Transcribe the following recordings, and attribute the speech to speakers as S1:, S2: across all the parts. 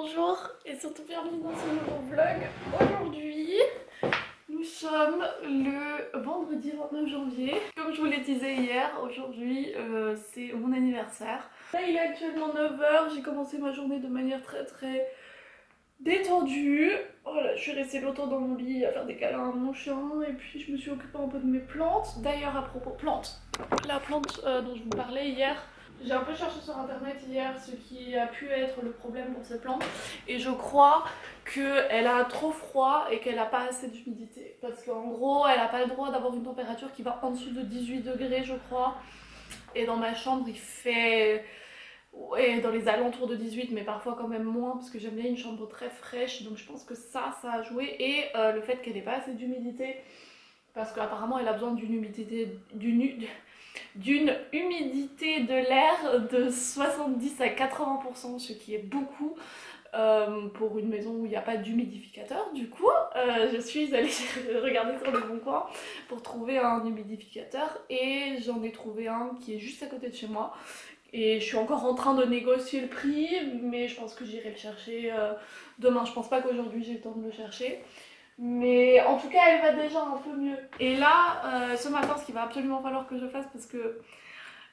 S1: Bonjour et surtout bienvenue dans ce nouveau vlog. Aujourd'hui, nous sommes le vendredi 29 janvier. Comme je vous le disais hier, aujourd'hui c'est mon anniversaire. Là il est actuellement 9h, j'ai commencé ma journée de manière très détendue. Voilà, je suis restée longtemps dans mon lit à faire des câlins à mon chien et puis je me suis occupée un peu de mes plantes. D'ailleurs à propos plantes, la plante dont je vous parlais hier, j'ai un peu cherché sur internet hier ce qui a pu être le problème pour cette plante et je crois qu'elle a trop froid et qu'elle n'a pas assez d'humidité parce qu'en gros elle n'a pas le droit d'avoir une température qui va en dessous de 18 degrés je crois, et dans ma chambre il fait dans les alentours de 18 mais parfois quand même moins parce que j'aime bien une chambre très fraîche, donc je pense que ça a joué, et le fait qu'elle n'ait pas assez d'humidité parce qu'apparemment elle a besoin d'une humidité de l'air de 70 à 80%, ce qui est beaucoup pour une maison où il n'y a pas d'humidificateur. Du coup, je suis allée regarder sur le bon coin pour trouver un humidificateur et j'en ai trouvé un qui est juste à côté de chez moi. Et je suis encore en train de négocier le prix, mais je pense que j'irai le chercher demain. Je pense pas qu'aujourd'hui j'ai le temps de le chercher. Mais en tout cas elle va déjà un peu mieux. Et là ce matin ce qu'il va absolument falloir que je fasse, parce que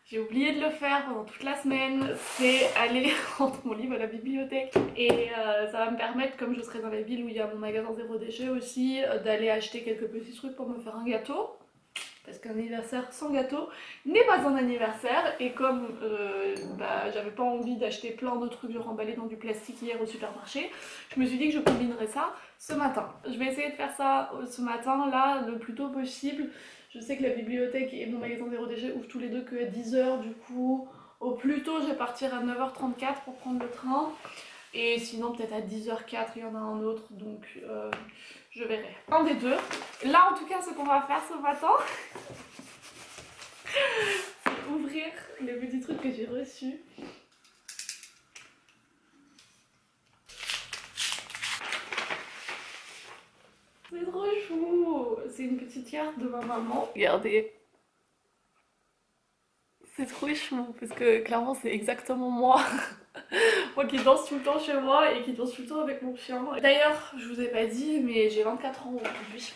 S1: j'ai oublié de le faire pendant toute la semaine, c'est aller rendre mon livre à la bibliothèque. Et ça va me permettre, comme je serai dans la ville où il y a mon magasin zéro déchet aussi, d'aller acheter quelques petits trucs pour me faire un gâteau. Parce qu'un anniversaire sans gâteau n'est pas un anniversaire, et comme j'avais pas envie d'acheter plein de trucs genre emballés dans du plastique hier au supermarché, je me suis dit que je combinerais ça ce matin. Je vais essayer de faire ça ce matin là le plus tôt possible. Je sais que la bibliothèque et mon magasin zéro déchet ouvrent tous les deux que à 10h, du coup au plus tôt je vais partir à 9h34 pour prendre le train. Et sinon peut-être à 10h04 il y en a un autre, donc je verrai. Un des deux. Là en tout cas ce qu'on va faire ce matin, c'est ouvrir les petits trucs que j'ai reçus. C'est trop chou. C'est une petite carte de ma maman. Regardez. C'est trop chou parce que clairement c'est exactement moi. Moi qui danse tout le temps chez moi et qui danse tout le temps avec mon chien. D'ailleurs, je vous ai pas dit, mais j'ai 24 ans aujourd'hui.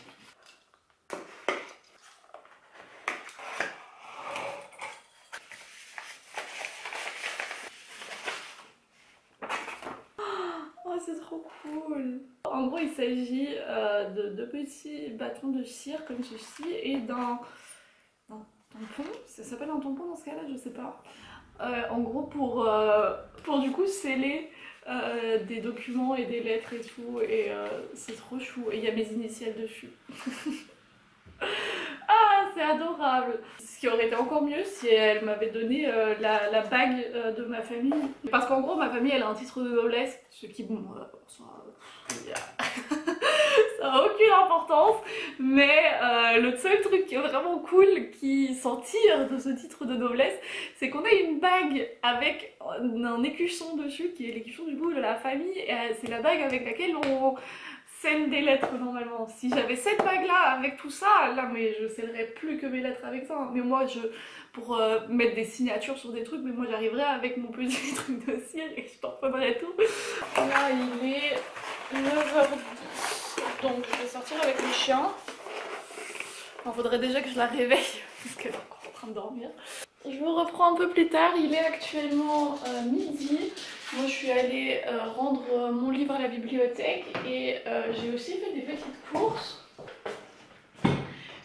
S1: Oh, c'est trop cool. En gros, il s'agit de deux petits bâtons de cire comme ceci et d'un tampon. Ça s'appelle un tampon dans ce cas-là, je sais pas. En gros pour du coup sceller des documents et des lettres et tout, et c'est trop chou, et il y a mes initiales dessus. Ah, c'est adorable. Ce qui aurait été encore mieux si elle m'avait donné la bague de ma famille, parce qu'en gros ma famille elle a un titre de noblesse, ce qui bon ça n'a aucune importance, mais le seul truc qui est vraiment cool qui s'en tire de ce titre de noblesse, c'est qu'on a une bague avec un écusson dessus qui est l'écusson du coup de la famille, et c'est la bague avec laquelle on scelle des lettres normalement. Si j'avais cette bague là avec tout ça, là mais je scellerais plus que mes lettres avec ça. Mais moi pour mettre des signatures sur des trucs, mais moi j'arriverais avec mon petit truc de cire et je tamponnerais tout. Là il est 9h10, donc je vais sortir avec le chien. Il faudrait déjà que je la réveille parce qu'elle est encore en train de dormir. Je vous reprends un peu plus tard, il est actuellement midi. Moi je suis allée rendre mon livre à la bibliothèque et j'ai aussi fait des petites courses.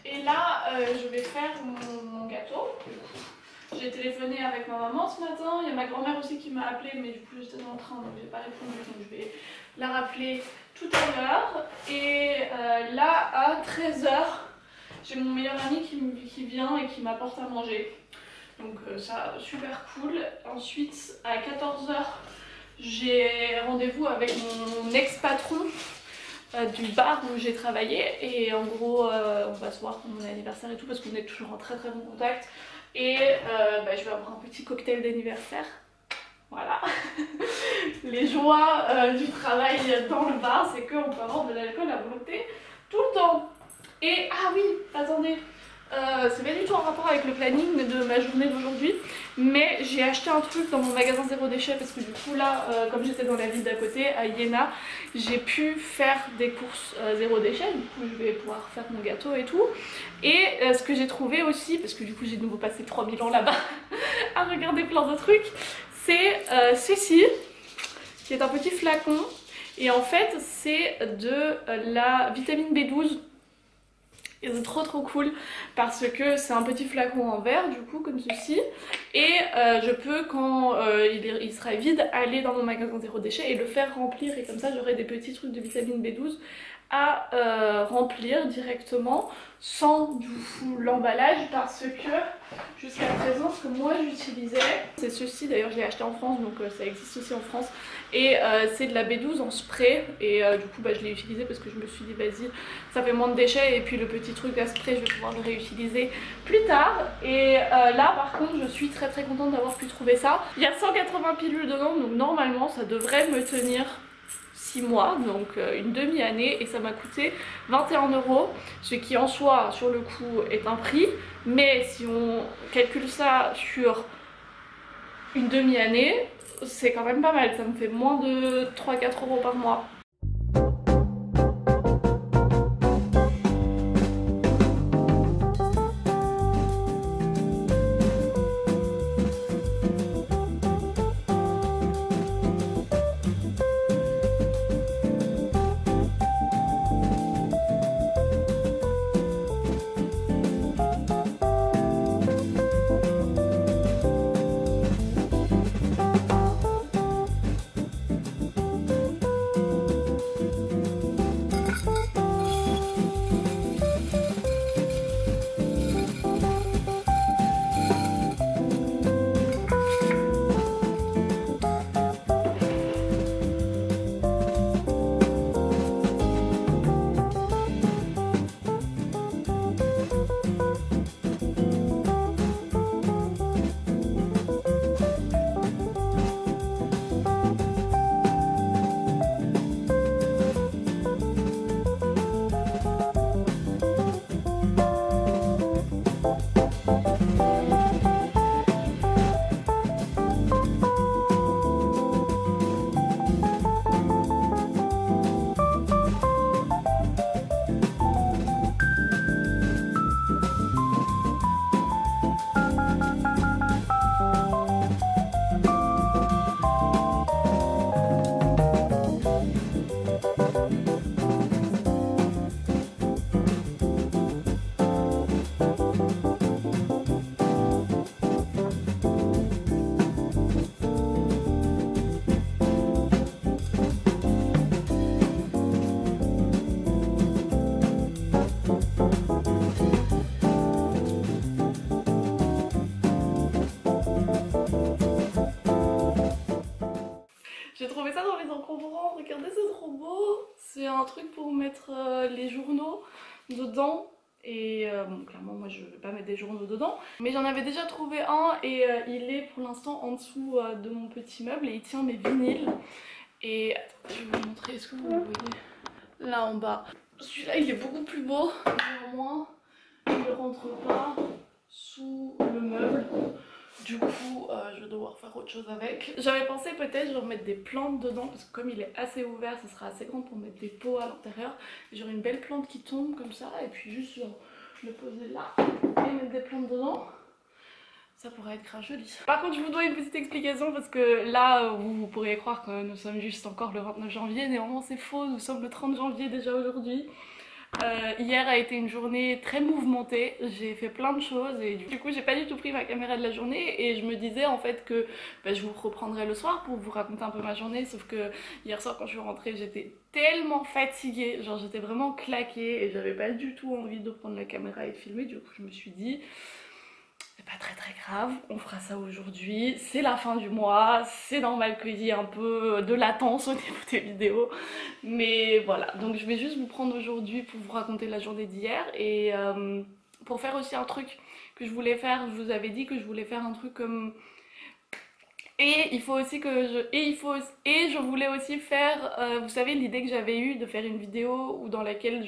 S1: Et là je vais faire mon gâteau. J'ai téléphoné avec ma maman ce matin, il y a ma grand-mère aussi qui m'a appelé, mais du coup j'étais dans le train donc j'ai pas répondu, donc je vais la rappeler tout à l'heure. Et là à 13h, j'ai mon meilleur ami qui vient et qui m'apporte à manger. Donc ça, super cool. Ensuite à 14h, j'ai rendez-vous avec mon ex-patron du bar où j'ai travaillé, et en gros on va se voir pour mon anniversaire et tout parce qu'on est toujours en très bon contact, et je vais avoir un petit cocktail d'anniversaire. Voilà. Les joies du travail dans le bar, c'est qu'on peut avoir de l'alcool à volonté tout le temps. Et ah oui, attendez, C'est pas du tout en rapport avec le planning de ma journée d'aujourd'hui, mais j'ai acheté un truc dans mon magasin zéro déchet parce que du coup là, comme j'étais dans la ville d'à côté, à Iéna, j'ai pu faire des courses zéro déchet, du coup je vais pouvoir faire mon gâteau et tout. Et ce que j'ai trouvé aussi, parce que du coup j'ai de nouveau passé 3000 ans là-bas à regarder plein de trucs, c'est ceci, qui est un petit flacon, et en fait c'est de la vitamine B12. Et c'est trop cool parce que c'est un petit flacon en verre du coup comme ceci, et je peux quand il sera vide aller dans mon magasin zéro déchet et le faire remplir, et comme ça j'aurai des petits trucs de vitamine B12 à remplir directement sans du coup l'emballage, parce que jusqu'à présent ce que moi j'utilisais c'est ceci. D'ailleurs je l'ai acheté en France, donc ça existe aussi en France, et c'est de la B12 en spray, et du coup je l'ai utilisé parce que je me suis dit vas-y ça fait moins de déchets, et puis le petit truc à spray je vais pouvoir le réutiliser plus tard. Et là par contre je suis très contente d'avoir pu trouver ça. Il y a 180 pilules dedans, donc normalement ça devrait me tenir 6 mois, donc une demi-année, et ça m'a coûté 21 €, ce qui en soi sur le coup est un prix, mais si on calcule ça sur une demi-année, c'est quand même pas mal, ça me fait moins de 3-4 € par mois. J'ai trouvé ça dans les encombrants, regardez c'est trop beau. C'est un truc pour mettre les journaux dedans. Et bon, clairement moi je vais pas mettre des journaux dedans, mais j'en avais déjà trouvé un, et il est pour l'instant en dessous de mon petit meuble, et il tient mes vinyles. Et attends, je vais vous montrer, est-ce que vous le voyez là en bas. Celui-là il est beaucoup plus beau, néanmoins il ne rentre pas sous le meuble. Du coup, je vais devoir faire autre chose avec. J'avais pensé peut-être genre mettre des plantes dedans, parce que comme il est assez ouvert, ça sera assez grand pour mettre des pots à l'intérieur. J'aurai une belle plante qui tombe comme ça, et puis juste genre, le poser là et mettre des plantes dedans. Ça pourrait être grave joli. Par contre, je vous dois une petite explication, parce que là, vous pourriez croire que nous sommes juste encore le 29 janvier. Néanmoins, c'est faux, nous sommes le 30 janvier déjà aujourd'hui. Hier a été une journée très mouvementée, j'ai fait plein de choses, et du coup j'ai pas du tout pris ma caméra de la journée, et je me disais en fait que je vous reprendrai le soir pour vous raconter un peu ma journée, sauf que hier soir quand je suis rentrée j'étais tellement fatiguée, genre j'étais vraiment claquée et j'avais pas du tout envie de prendre la caméra et de filmer. Du coup je me suis dit c'est pas très grave, on fera ça aujourd'hui, c'est la fin du mois, c'est normal qu'il y ait un peu de latence au niveau des vidéos, mais voilà, donc je vais juste vous prendre aujourd'hui pour vous raconter la journée d'hier, et pour faire aussi un truc que je voulais faire. Je vous avais dit que je voulais faire un truc comme... Et il faut aussi que je voulais aussi faire, vous savez l'idée que j'avais eue de faire une vidéo dans laquelle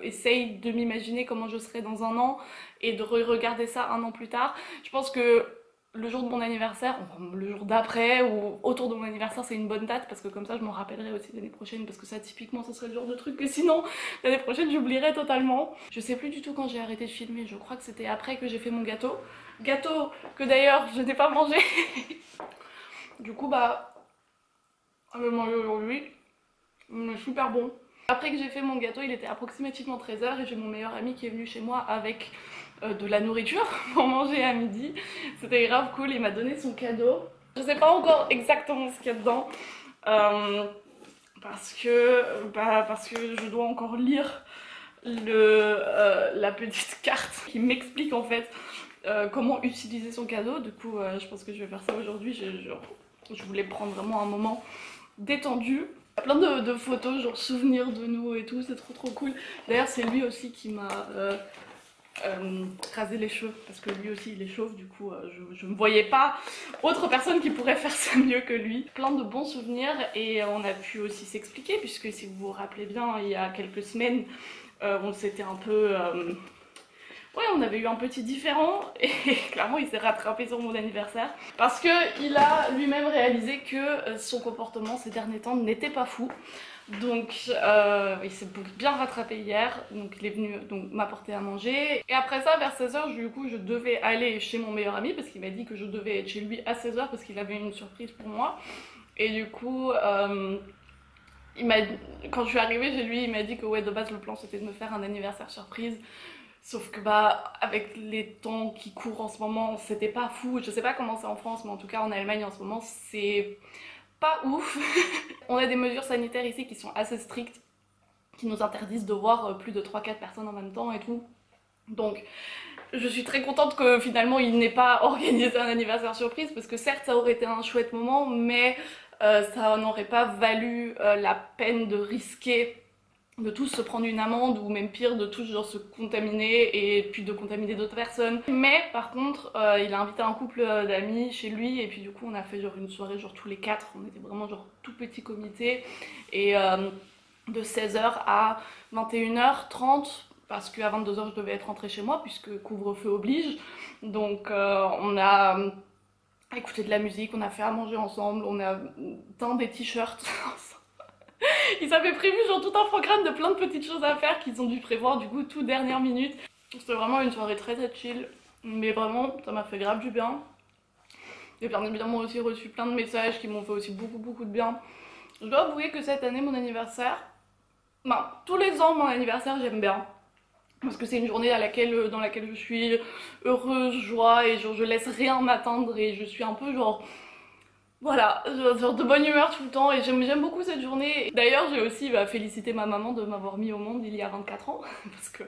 S1: essaye de m'imaginer comment je serai dans un an et de regarder ça un an plus tard. Je pense que le jour de mon anniversaire, enfin le jour d'après ou autour de mon anniversaire, c'est une bonne date parce que comme ça je m'en rappellerai aussi l'année prochaine, parce que ça typiquement ce serait le genre de truc que sinon l'année prochaine j'oublierais totalement. Je sais plus du tout quand j'ai arrêté de filmer, je crois que c'était après que j'ai fait mon gâteau. Gâteau que d'ailleurs je n'ai pas mangé. Du coup bah, je vais manger aujourd'hui, il est super bon. Après que j'ai fait mon gâteau, il était approximativement 13h et j'ai mon meilleur ami qui est venu chez moi avec de la nourriture pour manger à midi. C'était grave cool, il m'a donné son cadeau. Je sais pas encore exactement ce qu'il y a dedans parce que je dois encore lire la petite carte qui m'explique en fait comment utiliser son cadeau. Du coup je pense que je vais faire ça aujourd'hui. Je voulais prendre vraiment un moment détendu. Il y a plein de photos, genre souvenirs de nous et tout, c'est trop cool. D'ailleurs c'est lui aussi qui m'a rasé les cheveux, parce que lui aussi il est chauve, du coup je ne voyais pas autre personne qui pourrait faire ça mieux que lui. Plein de bons souvenirs et on a pu aussi s'expliquer, puisque si vous vous rappelez bien, il y a quelques semaines, on s'était un peu... ouais, on avait eu un petit différend et clairement il s'est rattrapé sur mon anniversaire parce qu'il a lui-même réalisé que son comportement ces derniers temps n'était pas fou. Donc il s'est bien rattrapé hier, donc il est venu m'apporter à manger. Et après ça, vers 16h, du coup je devais aller chez mon meilleur ami parce qu'il m'a dit que je devais être chez lui à 16h parce qu'il avait une surprise pour moi. Et du coup... quand je suis arrivée chez lui, il m'a dit que ouais, de base le plan c'était de me faire un anniversaire surprise. Sauf que bah avec les temps qui courent en ce moment, c'était pas fou. Je sais pas comment c'est en France, mais en tout cas en Allemagne en ce moment c'est pas ouf. On a des mesures sanitaires ici qui sont assez strictes, qui nous interdisent de voir plus de 3-4 personnes en même temps et tout. Donc je suis très contente que finalement il n'ait pas organisé un anniversaire surprise, parce que certes ça aurait été un chouette moment, mais ça n'aurait pas valu la peine de risquer de tous se prendre une amende, ou même pire, de tous genre se contaminer et puis de contaminer d'autres personnes. Mais par contre il a invité un couple d'amis chez lui et puis du coup on a fait genre une soirée genre tous les 4, on était vraiment genre tout petit comité, et de 16h à 21h30, parce qu'à 22h je devais être rentrée chez moi puisque couvre-feu oblige. Donc on a écouté de la musique, on a fait à manger ensemble, on a teint des t-shirts Ils avaient prévu genre tout un programme de plein de petites choses à faire qu'ils ont dû prévoir du coup tout dernière minute. C'était vraiment une soirée très chill, mais vraiment ça m'a fait grave du bien. J'ai bien évidemment aussi reçu plein de messages qui m'ont fait aussi beaucoup de bien. Je dois avouer que cette année mon anniversaire, tous les ans mon anniversaire j'aime bien. Parce que c'est une journée dans laquelle je suis heureuse, joie, et genre je laisse rien m'atteindre et je suis un peu genre... Voilà, genre de bonne humeur tout le temps, et j'aime beaucoup cette journée. D'ailleurs j'ai aussi félicité ma maman de m'avoir mis au monde il y a 24 ans, parce que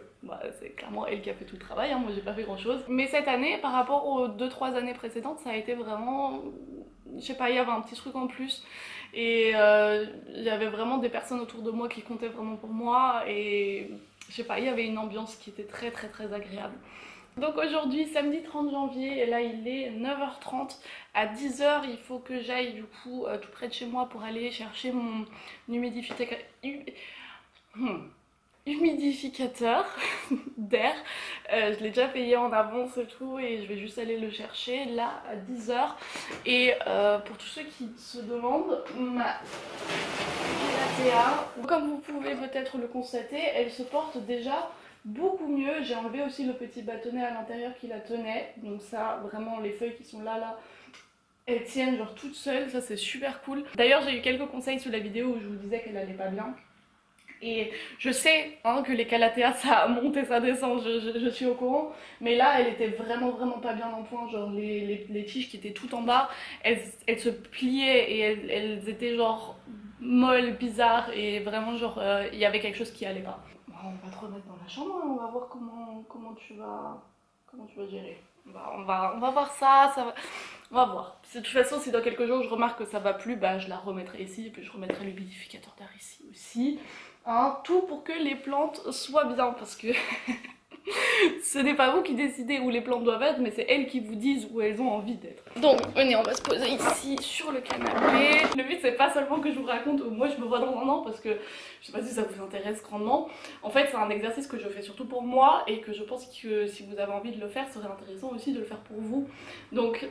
S1: c'est clairement elle qui a fait tout le travail, hein, moi j'ai pas fait grand chose. Mais cette année, par rapport aux 2-3 années précédentes, ça a été vraiment... Je sais pas, il y avait un petit truc en plus, et il y avait vraiment des personnes autour de moi qui comptaient vraiment pour moi, et je sais pas, il y avait une ambiance qui était très agréable. Donc aujourd'hui, samedi 30 janvier, et là il est 9h30, à 10h il faut que j'aille du coup tout près de chez moi pour aller chercher mon humidificateur d'air. Je l'ai déjà payé en avance et tout, et je vais juste aller le chercher là à 10h. Et pour tous ceux qui se demandent, ma Galatea, comme vous pouvez peut-être le constater, elle se porte déjà beaucoup mieux. J'ai enlevé aussi le petit bâtonnet à l'intérieur qui la tenait, donc ça vraiment les feuilles qui sont là elles tiennent genre toutes seules, ça c'est super cool. D'ailleurs j'ai eu quelques conseils sous la vidéo où je vous disais qu'elle allait pas bien, et je sais que les Calathea ça monte et ça descend, je suis au courant, mais là elle était vraiment pas bien en point. Genre les tiges qui étaient tout en bas, elles se pliaient et elles étaient genre molles, bizarres, et vraiment genre il y avait quelque chose qui allait pas. On va te remettre dans la chambre, on va voir comment tu vas gérer. On va voir ça va... On va voir. De toute façon, si dans quelques jours je remarque que ça va plus, je la remettrai ici, et puis je remettrai l'humidificateur d'air ici aussi. Tout pour que les plantes soient bien, parce que Ce n'est pas vous qui décidez où les plantes doivent être, mais c'est elles qui vous disent où elles ont envie d'être. Donc venez, on va se poser ici sur le canapé. Le but c'est pas seulement que je vous raconte où moi je me vois dans un an, parce que je sais pas si ça vous intéresse grandement. En fait c'est un exercice que je fais surtout pour moi et que je pense que si vous avez envie de le faire, ce serait intéressant aussi de le faire pour vous. Donc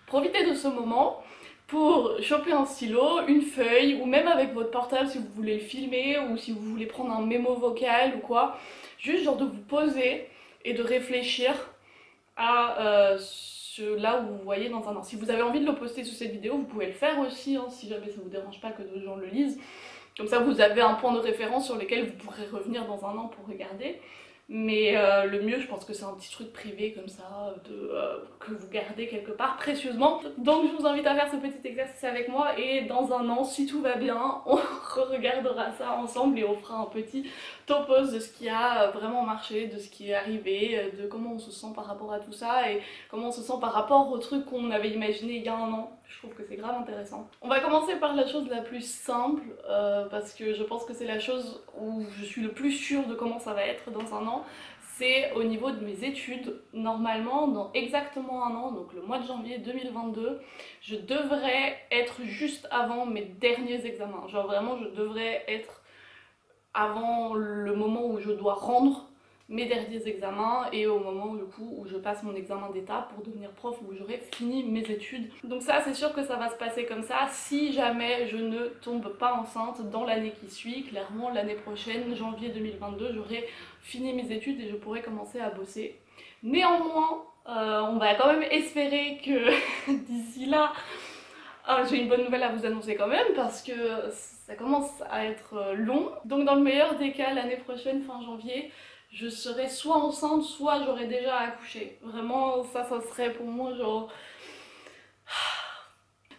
S1: profitez de ce moment pour choper un stylo, une feuille, ou même avec votre portable si vous voulez le filmer, ou si vous voulez prendre un mémo vocal ou quoi. Juste genre de vous poser et de réfléchir à là où vous voyez dans un an. Si vous avez envie de le poster sous cette vidéo, vous pouvez le faire aussi, hein, si jamais ça vous dérange pas que d'autres gens le lisent. Comme ça vous avez un point de référence sur lequel vous pourrez revenir dans un an pour regarder. Mais le mieux, je pense que c'est un petit truc privé comme ça, que vous gardez quelque part précieusement. Donc je vous invite à faire ce petit exercice avec moi et dans un an, si tout va bien, on regardera ça ensemble et on fera un petit topos de ce qui a vraiment marché, de ce qui est arrivé, de comment on se sent par rapport à tout ça et comment on se sent par rapport au truc qu'on avait imaginé il y a un an. Je trouve que c'est grave intéressant. On va commencer par la chose la plus simple parce que je pense que c'est la chose où je suis le plus sûre de comment ça va être dans un an. C'est au niveau de mes études. Normalement, dans exactement un an, donc le mois de janvier 2022, je devrais être juste avant mes derniers examens. Genre vraiment, je devrais être avant le moment où je dois rendre mes derniers examens et au moment du coup où je passe mon examen d'état pour devenir prof, où j'aurai fini mes études. Donc ça c'est sûr que ça va se passer comme ça si jamais je ne tombe pas enceinte dans l'année qui suit. Clairement l'année prochaine, janvier 2022, j'aurai fini mes études et je pourrai commencer à bosser. Néanmoins, on va quand même espérer que d'ici là, j'ai une bonne nouvelle à vous annoncer quand même parce que ça commence à être long. Donc dans le meilleur des cas, l'année prochaine, fin janvier, je serai soit enceinte, soit j'aurai déjà accouché. Vraiment, ça serait pour moi genre...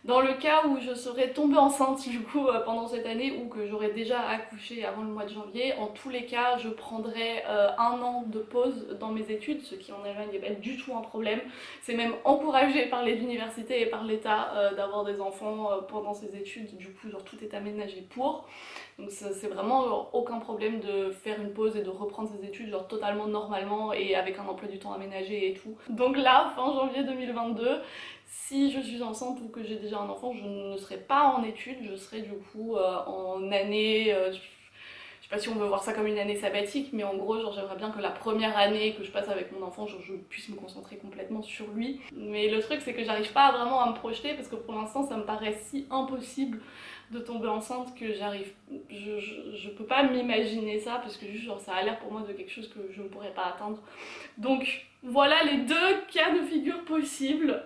S1: Dans le cas où je serais tombée enceinte du coup pendant cette année ou que j'aurais déjà accouché avant le mois de janvier, en tous les cas je prendrais un an de pause dans mes études, ce qui en Allemagne n'est pas du tout un problème. C'est même encouragé par les universités et par l'État d'avoir des enfants pendant ces études, du coup genre tout est aménagé pour. Donc c'est vraiment genre, aucun problème de faire une pause et de reprendre ses études genre totalement normalement et avec un emploi du temps aménagé et tout. Donc là, fin janvier 2022, si je suis enceinte ou que j'ai déjà un enfant, je ne serai pas en études, je serai du coup en année, je sais pas si on veut voir ça comme une année sabbatique, mais en gros genre j'aimerais bien que la première année que je passe avec mon enfant, genre, je puisse me concentrer complètement sur lui. Mais le truc c'est que j'arrive pas vraiment à me projeter parce que pour l'instant ça me paraît si impossible de tomber enceinte que je peux pas m'imaginer ça parce que juste genre ça a l'air pour moi de quelque chose que je ne pourrais pas atteindre. Donc voilà les deux cas de figure possibles,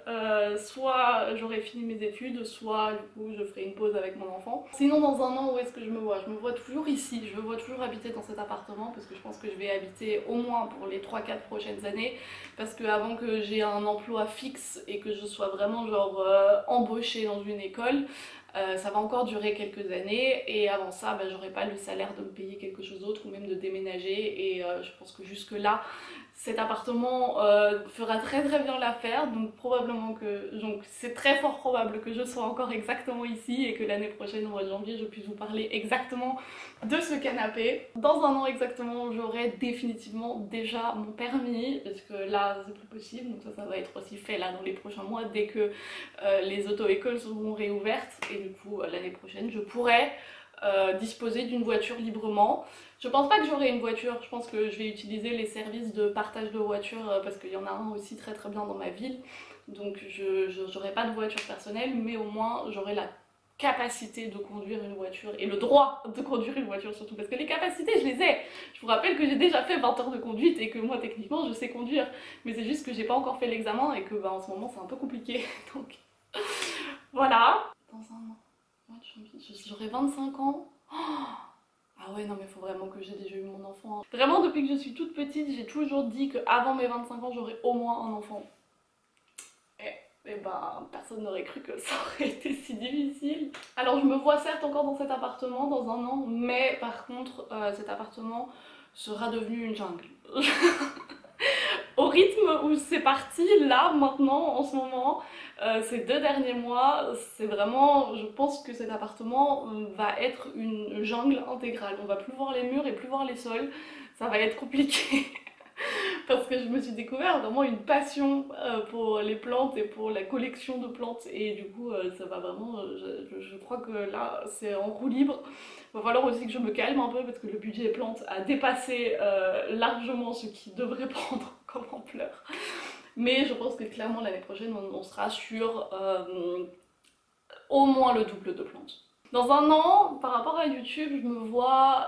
S1: soit j'aurai fini mes études, soit du coup je ferai une pause avec mon enfant. Sinon dans un an où est-ce que je me vois? Je me vois toujours ici, je me vois toujours habiter dans cet appartement parce que je pense que je vais habiter au moins pour les 3-4 prochaines années parce que avant que j'ai un emploi fixe et que je sois vraiment genre embauchée dans une école, ça va encore durer quelques années et avant ça j'aurai pas le salaire de me payer quelque chose d'autre ou même de déménager et je pense que jusque là cet appartement fera très bien l'affaire, donc probablement que, donc c'est très fort probable que je sois encore exactement ici et que l'année prochaine au mois de janvier je puisse vous parler exactement de ce canapé. Dans un an exactement j'aurai définitivement déjà mon permis parce que là c'est plus possible, donc ça va être aussi fait là dans les prochains mois dès que les auto-écoles seront réouvertes et du coup l'année prochaine je pourrai disposer d'une voiture librement. Je pense pas que j'aurai une voiture, je pense que je vais utiliser les services de partage de voitures parce qu'il y en a un aussi très bien dans ma ville. Donc je n'aurai pas de voiture personnelle mais au moins j'aurai la capacité de conduire une voiture et le droit de conduire une voiture surtout parce que les capacités je les ai. Je vous rappelle que j'ai déjà fait 20 heures de conduite et que moi techniquement je sais conduire mais c'est juste que j'ai pas encore fait l'examen et que en ce moment c'est un peu compliqué donc voilà. Dans un an, j'aurai 25 ans. Oh, ah ouais non mais faut vraiment que j'ai déjà eu mon enfant. Vraiment depuis que je suis toute petite j'ai toujours dit qu'avant mes 25 ans j'aurais au moins un enfant. Et ben personne n'aurait cru que ça aurait été si difficile. Alors je me vois certes encore dans cet appartement dans un an mais par contre cet appartement sera devenu une jungle. Au rythme où c'est parti, là, maintenant, en ce moment, ces 2 derniers mois, c'est vraiment, je pense que cet appartement va être une jungle intégrale. On va plus voir les murs et plus voir les sols, ça va être compliqué. parce que je me suis découvert vraiment une passion pour les plantes et pour la collection de plantes et du coup ça va vraiment, je crois que là c'est en roue libre. Il va falloir aussi que je me calme un peu parce que le budget plantes a dépassé largement ce qui devrait prendre comme ampleur. Mais je pense que clairement l'année prochaine on sera sur au moins le double de plantes. Dans un an, par rapport à YouTube, je me vois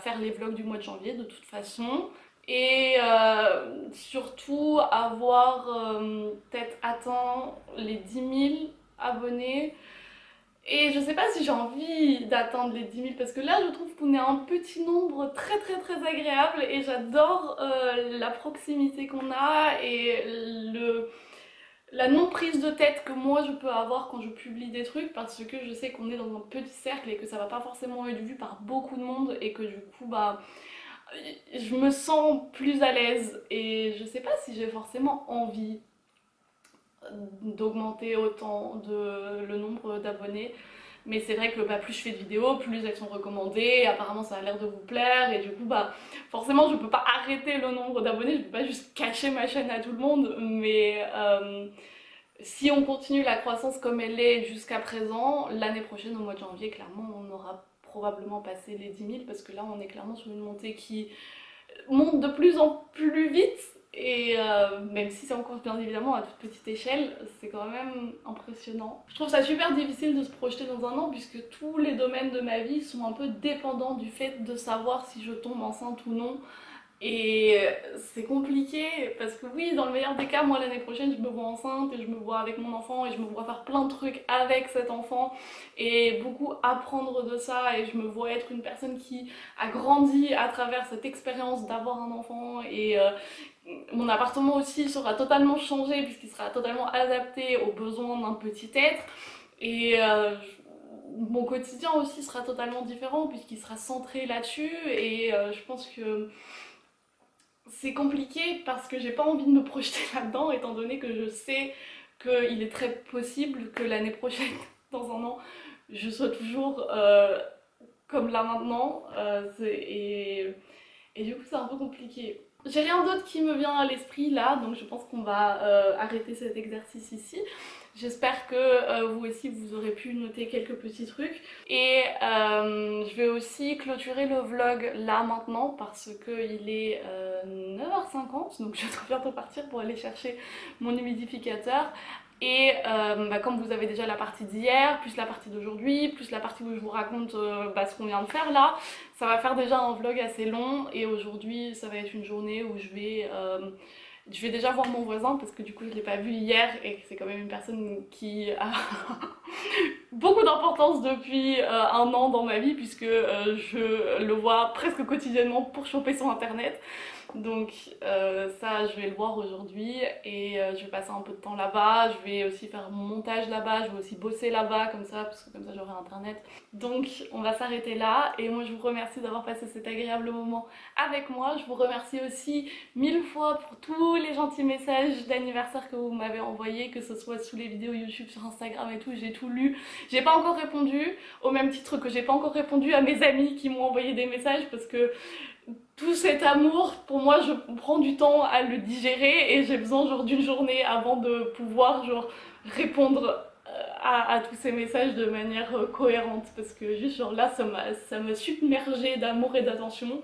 S1: faire les vlogs du mois de janvier de toute façon. Et surtout avoir peut-être atteint les 10 000 abonnés. Et je sais pas si j'ai envie d'atteindre les 10 000 parce que là je trouve qu'on est un petit nombre très très très agréable et j'adore la proximité qu'on a et la non prise de tête que moi je peux avoir quand je publie des trucs parce que je sais qu'on est dans un petit cercle et que ça va pas forcément être vu par beaucoup de monde et que du coup je me sens plus à l'aise et je sais pas si j'ai forcément envie d'augmenter autant le nombre d'abonnés. Mais c'est vrai que plus je fais de vidéos, plus elles sont recommandées, apparemment ça a l'air de vous plaire et du coup forcément je peux pas arrêter le nombre d'abonnés, je peux pas juste cacher ma chaîne à tout le monde, mais si on continue la croissance comme elle est jusqu'à présent, l'année prochaine au mois de janvier clairement on aura probablement passé les 10 000 parce que là on est clairement sur une montée qui monte de plus en plus vite. Et même si c'est encore bien évidemment à toute petite échelle, c'est quand même impressionnant. Je trouve ça super difficile de se projeter dans un an puisque tous les domaines de ma vie sont un peu dépendants du fait de savoir si je tombe enceinte ou non. Et c'est compliqué parce que oui, dans le meilleur des cas, moi l'année prochaine je me vois enceinte et je me vois avec mon enfant et je me vois faire plein de trucs avec cet enfant et beaucoup apprendre de ça et je me vois être une personne qui a grandi à travers cette expérience d'avoir un enfant et mon appartement aussi sera totalement changé puisqu'il sera totalement adapté aux besoins d'un petit être et mon quotidien aussi sera totalement différent puisqu'il sera centré là-dessus et je pense que c'est compliqué parce que j'ai pas envie de me projeter là-dedans étant donné que je sais qu'il est très possible que l'année prochaine, dans un an, je sois toujours comme là maintenant et du coup c'est un peu compliqué. J'ai rien d'autre qui me vient à l'esprit là, donc je pense qu'on va arrêter cet exercice ici. J'espère que vous aussi vous aurez pu noter quelques petits trucs. Et je vais aussi clôturer le vlog là maintenant parce qu'il est 9h50, donc je dois bientôt partir pour aller chercher mon humidificateur. Et comme vous avez déjà la partie d'hier, plus la partie d'aujourd'hui, plus la partie où je vous raconte ce qu'on vient de faire là, ça va faire déjà un vlog assez long et aujourd'hui ça va être une journée où je vais déjà voir mon voisin parce que du coup je l'ai pas vu hier et que c'est quand même une personne qui a beaucoup d'importance depuis un an dans ma vie puisque je le vois presque quotidiennement pour choper sur internet. Donc ça je vais le voir aujourd'hui et je vais passer un peu de temps là-bas, je vais aussi faire mon montage là-bas, je vais aussi bosser là-bas comme ça parce que comme ça j'aurai internet. Donc on va s'arrêter là et moi je vous remercie d'avoir passé cet agréable moment avec moi. Je vous remercie aussi 1000 fois pour tous les gentils messages d'anniversaire que vous m'avez envoyés, que ce soit sous les vidéos YouTube, sur Instagram et tout, j'ai tout lu. J'ai pas encore répondu, au même titre que j'ai pas encore répondu à mes amis qui m'ont envoyé des messages parce que tout cet amour, pour moi, je prends du temps à le digérer et j'ai besoin genre d'une journée avant de pouvoir genre répondre à tous ces messages de manière cohérente parce que juste genre là ça m'a submergée d'amour et d'attention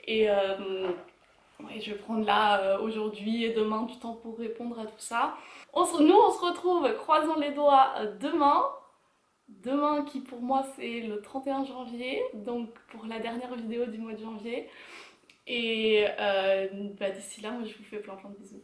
S1: et ouais, je vais prendre là aujourd'hui et demain du temps pour répondre à tout ça. Nous on se retrouve, croisons les doigts, demain qui pour moi c'est le 31 janvier, donc pour la dernière vidéo du mois de janvier. Et d'ici là, moi je vous fais plein de bisous.